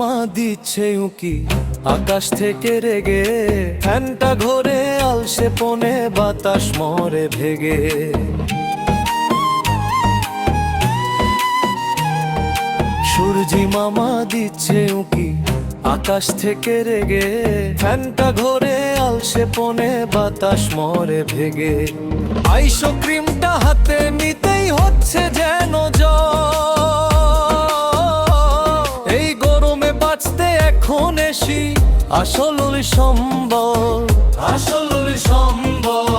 মামা দিচ্ছে উকি আকাশ থেকে রেগে, ফ্যানটা ঘোরে আলসে পনে বাতাস মরে ভেগে। সূর্যি মামা দিচ্ছে উকি আকাশ থেকে রেগে, ফ্যানটা ঘোরে আলসে পনে বাতাস মরে ভেগে। আইসো ক্রিমটা হাতে নিতেই হচ্ছে যেন এই গরমে বাঁচতে এখন এসি আসল সম্বল, আসল সম্বল।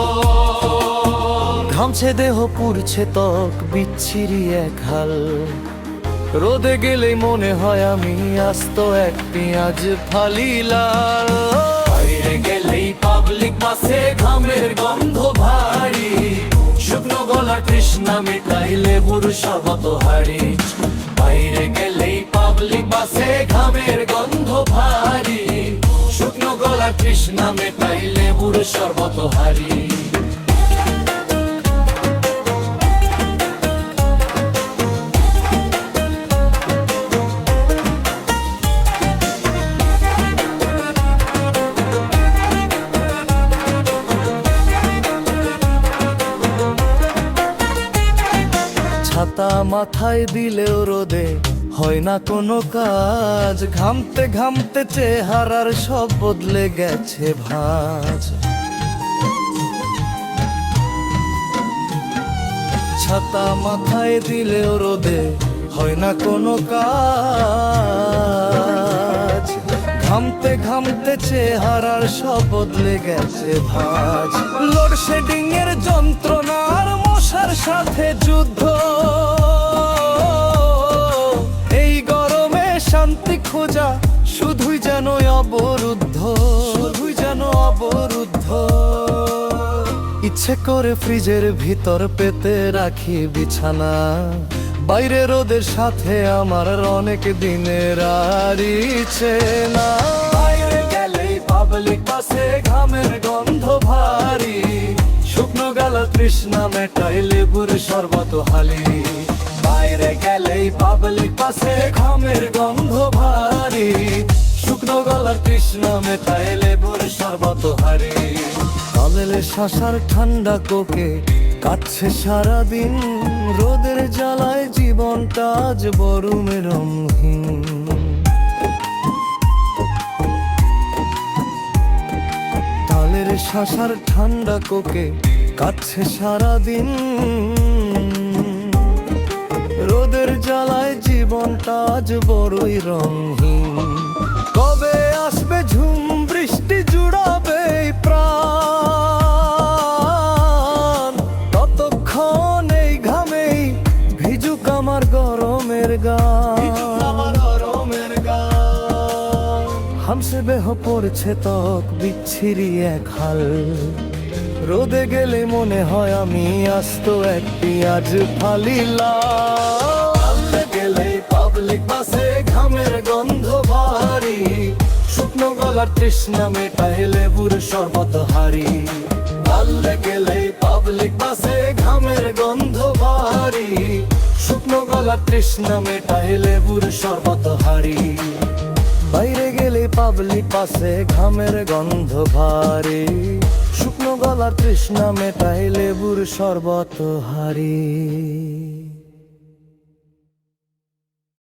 ঘামছে দেহ পুড়ছে ত্বক বিচ্ছিরি এক হাল, রোদে গেলেই মনে হয় আমি আস্ত এক পেঁয়াজ ফালি লাল। বাইরে গেলেই পাবলিক বাসে ঘামের গন্ধ ভারী, শুকনো গলা তৃষ্ণা মেটাই লেবুর শরবত হাড়ি। বাইরে গেলেই পাবলিক বাসে ঘামের গন্ধ ভারী, শুকনো গলা তৃষ্ণা মেটাই লেবুর শরবত হাড়ি। ছাতা মাথায় দিলেও রোদে হয় না কোনো কাজ, ঘামতে ঘামতে চেহারার সব বদলে গেছে ভাঁজ। ছাতা মাথায় দিলেও রোদে হয় না কোনো কাজ, ঘামতে ঘামতে চেহারার সব বদলে গেছে ভাঁজ। লোডশেডিং এর যন্ত্রণার মশার সাথে যুদ্ধ, এই গরমে শান্তি খোঁজা শুধুই যেন অবরুদ্ধ, শুধুই যেন অবরুদ্ধ। ইচ্ছে করে ফ্রিজের ভিতর পেতে রাখি বিছানা, বাইরে রোদের সাথে আমার অনেক দিনের আর ইচ্ছে না। বাইরে গেলেই পাবলিক বাসে ঘামের গন্ধ ভারী, শুকনো গলা তৃষ্ণা মেটাই লেবুর শরবত হালি। বাইরে গেলেই পাবলিক বাসে ঘামের গন্ধ ভারী, শুকনো গলা তৃষ্ণা মেটাই লেবুর শরবত হারি। কালেলে শাসার ঠান্ডা কোকে কাটছে সারাদিন, রোদের জ্বালায় জীবনটা আজ বরুমে রঙহীন। কালের শাসার ঠান্ডা কোকে কাটছে সারাদিন, রোদের জ্বালায় জীবনটা আজ বড়ই রঙহীন। কবে আসবে ঝুম বৃষ্টি জুড়াবে প্রাণ, ততক্ষণ এই ঘামেই ভিজুক আমার গরমের গান। হামসে বেহ পড়ছে ত্বক বিচ্ছিরি এক হাল, রোদে গেলে মনে হয় আমি আস্ত এক পেঁয়াজ ফালি লাল। গেলে পাবলিক বাসে ঘামের গন্ধ ভারী, শুকনো গলার তৃষ্ণা মেটাই লেবুর শরবত হারি। পাল্লে গেলে পাবলিক বাসে ঘামের গন্ধ ভারী, শুকনো গলার তৃষ্ণা মেটাই লেবুর শরবত হারি। বাইরে গেলে পাবলিক বাসে ঘামের গন্ধ ভারী, শুকনো গলার তৃষ্ণা মেটাই লেবুর শরবত হারি।